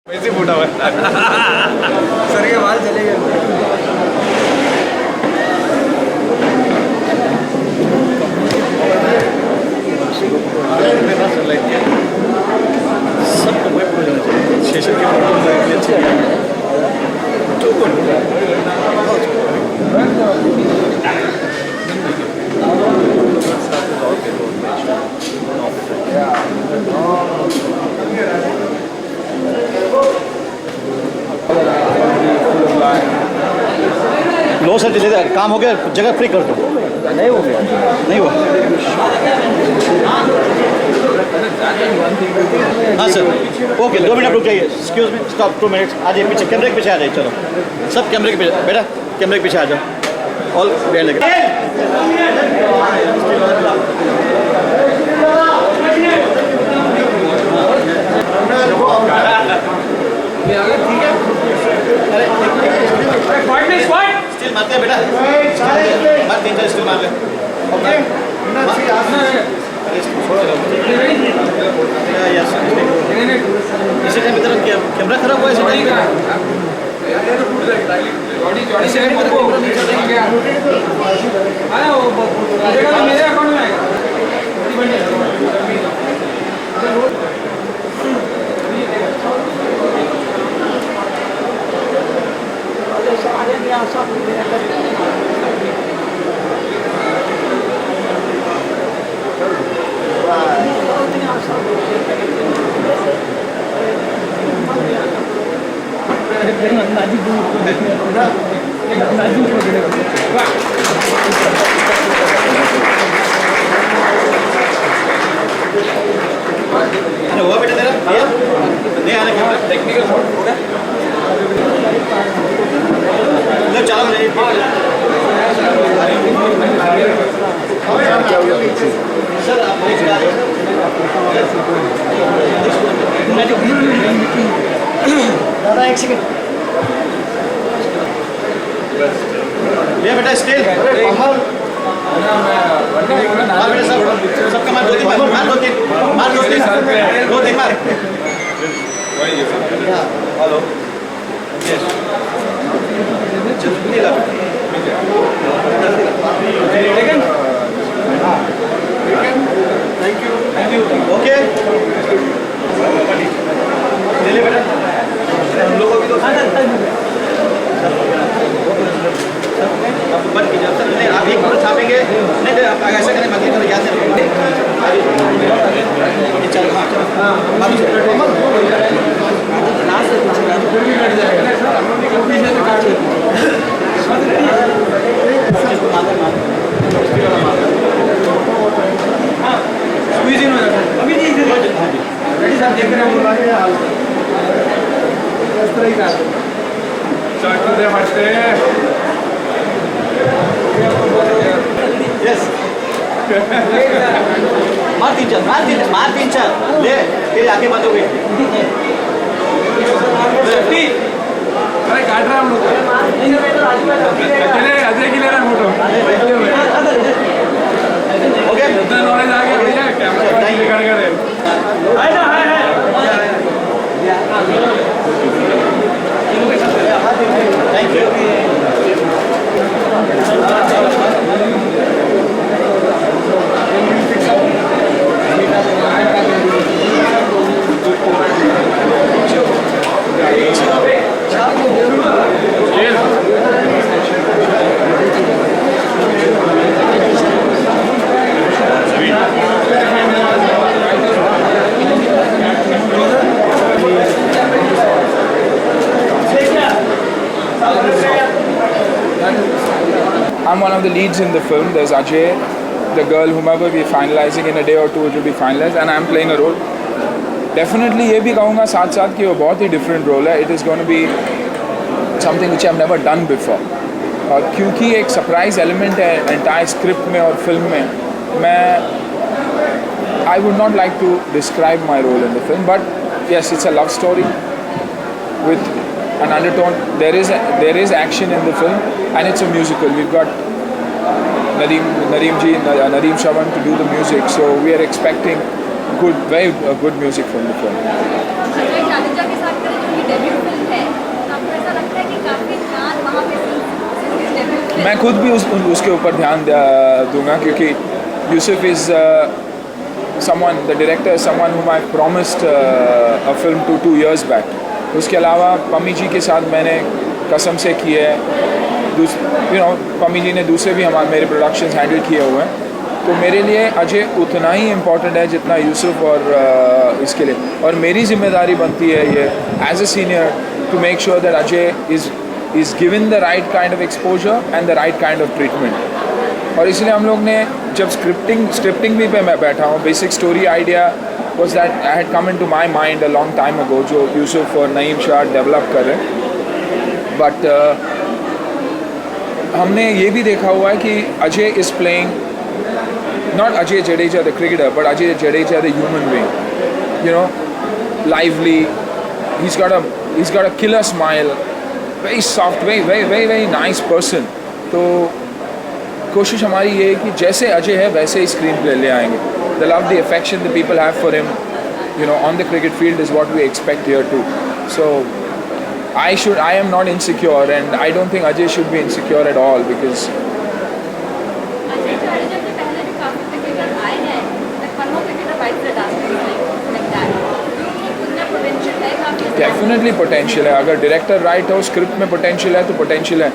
वैसे फूटा हुआ सर के बाल चले गए। सबको वही पूरा जाना चाहिए स्टेशन के लो सर जल्दी काम हो गया, जगह फ्री कर दो। नहीं हो गया, नहीं हुआ। हाँ सर, ओके 2 मिनट रुक जाइए। Excuse me, stop 2 minutes. आ जाइए पीछे, कैमरे के पीछे आ जाइए। चलो सब कैमरे के पीछे, बेटा कैमरे के पीछे आ जाओ। ऑल बैठ लगे। स्टिल मारते हैं बेटा, मार 3-4 स्टिल मार ले। ओके इसी टाइम इधर कैमरा खराब हुआ है। मेरे अकाउंट में आएगा। हुआ बेटा तेरा नहीं आने का टेक्निकल फॉल्ट होगा। चलो नहीं सर आप दादा एक सेकंड ये बेटा स्टिल मार बेटा सबका मार 2-3 मार 2-3 मार 2-3 मार। हेलो थैंक यू ओके चलिए बेटा हम लोग को भी तो आप बंद कीजिए सर। नहीं आप एक मिनट छापेंगे नहीं तो आप ऐसा करें बाकी तो याद से चलो हाँ चलो मार 3-4 ले फिर आगे बंद हो गई। अरे काट रहे हम लोग अजय की ले रहे फोटो। ओके इतना नॉलेज आ गया भैया कैमरा कर thank you. I'm one of the leads in the film. There's Ajay, the girl, whomever we're finalizing in a day or two, it will be finalized, and I'm playing a role. Definitely ये भी कहूँगा साथ साथ कि वो बहुत ही different role है. It is going to be something which I've never done before. क्योंकि एक surprise element है entire script में और film में, I would not like to describe my role in the film, but yes, it's a love story with an undertone. There is action in the film, and it's a musical. We've got Nadeem Shravan to do the music, so we are expecting very good music from the film. मैं खुद भी उसके ऊपर ध्यान दूंगा क्योंकि Yusuf is someone, the director is someone whom I promised a film to 2 years back. उसके अलावा पम्मी जी के साथ मैंने कसम से की है, पम्मी जी ने दूसरे भी मेरे प्रोडक्शंस हैंडल किए हुए हैं, तो मेरे लिए अजय उतना ही इम्पोर्टेंट है जितना यूसुफ और इसके लिए, और मेरी जिम्मेदारी बनती है ये as a senior to make sure that Ajay is given the right kind of exposure and the right kind of treatment. और इसलिए हम लोग ने जब स्क्रिप्टिंग भी पे मैं बैठा हूँ, basic story idea was that I had come in to my mind a long time ago, जो यूसुफ और नईम शाह डेवलप कर रहे हैं. बट हमने ये भी देखा हुआ है कि Ajay is playing not Ajay Jadeja the cricketer but Ajay Jadeja the human being, you know, lively. He's got a killer smile, very soft, very nice person. तो कोशिश हमारी ये है कि जैसे अजय है वैसे ही स्क्रीन प्ले ले आएंगे. The love, the affection the people have for him, on the cricket field is what we expect here too. So I am not insecure, and I don't think Ajay should be insecure at all because definitely potential है. अगर director right हो, script में potential है तो potential है.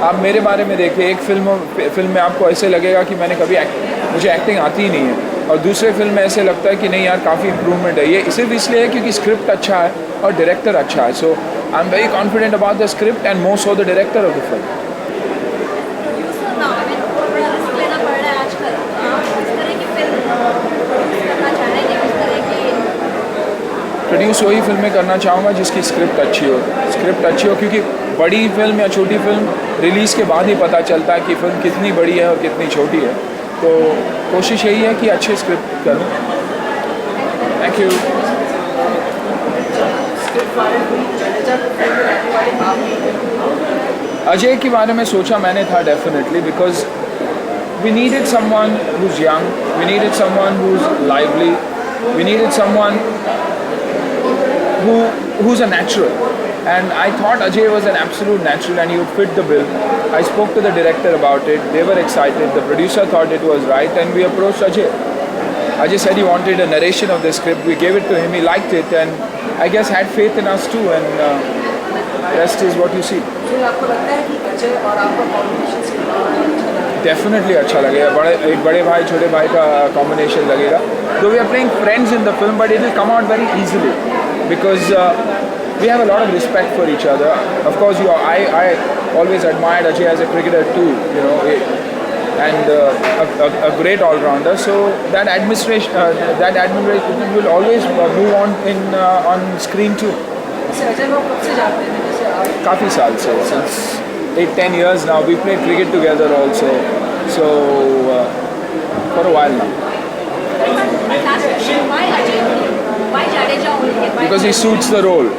आप मेरे बारे में देखिए, एक फिल्म में आपको ऐसे लगेगा कि मैंने कभी मुझे एक्टिंग आती ही नहीं है, और दूसरे फिल्म में ऐसे लगता है कि नहीं यार काफ़ी इंप्रूवमेंट है. ये सिर्फ इसलिए है क्योंकि स्क्रिप्ट अच्छा है और डायरेक्टर अच्छा है. So I am very confident about the script and more so the director of the film. Produce वही फिल्में करना चाहूँगा जिसकी स्क्रिप्ट अच्छी हो, क्योंकि बड़ी फिल्म या छोटी फिल्म रिलीज़ के बाद ही पता चलता है कि फिल्म कितनी बड़ी है और कितनी छोटी है. तो कोशिश यही है कि अच्छे स्क्रिप्ट करूँ. Thank you. अजय के बारे में सोचा मैंने था definitely, because we needed someone who's young, we needed someone who's lively, we needed someone who's a natural, and I thought Ajay was an absolute natural and he would fit the bill. I spoke to the director about it, they were excited, the producer thought it was right, and we approached Ajay. Ajay said he wanted a narration of the script, we gave it to him, he liked it, and I guess had faith in us too, and rest is what you see. आपको लगता है कि अजय और आपका combination definitely अच्छा लगेगा. एक बड़े भाई छोटे भाई का कॉम्बिनेशन लगेगा. Though we are playing friends in the film, but it will come out very easily because we have a lot of respect for each other. Of course, I always admired Ajay as a cricketer too, and a great all-rounder. So that admiration will always move on screen too. Ajay को कब से जानते हैं? काफ़ी साल से, since 8-10 years now. We played cricket together also, so for a while now. Last question: why Ajay only? Why Jadeja only? Because he suits the role.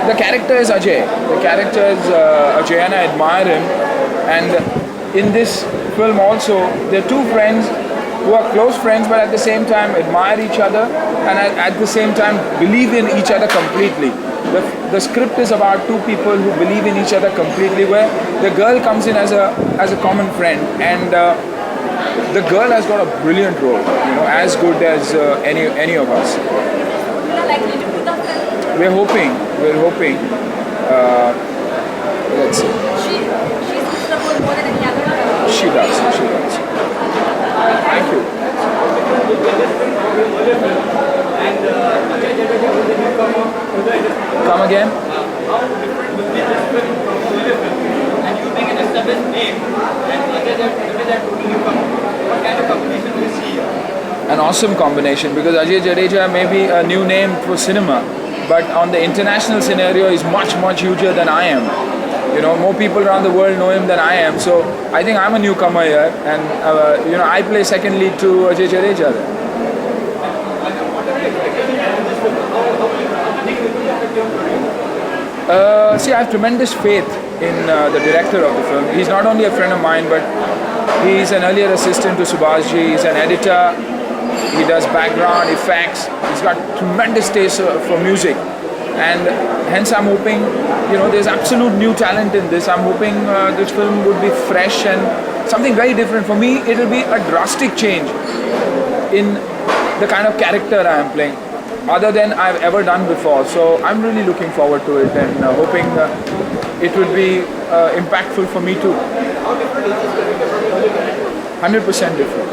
The character is Ajay. The character is Ajay, and I admire him. And in this film also, there are two friends who are close friends, but at the same time admire each other, and at the same time believe in each other completely. The script is about two people who believe in each other completely, where the girl comes in as a common friend, and the girl has got a brilliant role, as good as any of us. Likely to do the film. We're hoping. Let's see. She suits the role more than any other. She does. Thank you. Come again? And you being an established name, and Ajay totally newcomer. What kind of combination do you see here? An awesome combination, because Ajay Jadeja may be a new name for cinema, but on the international scenario he's much huger than I am. More people around the world know him than I am, so I think I'm a newcomer here, and I play second lead to Ajay Jadeja there. See, I have tremendous faith in the director of the film. He's not only a friend of mine, but he's an earlier assistant to Subhashji. He's an editor. He does background effects. He's got tremendous taste for music, and hence I'm hoping, there's absolute new talent in this. I'm hoping this film would be fresh and something very different. For me, it will be a drastic change in the kind of character I am playing, other than I've ever done before. So I'm really looking forward to it and hoping it would be impactful for me too. 100% different.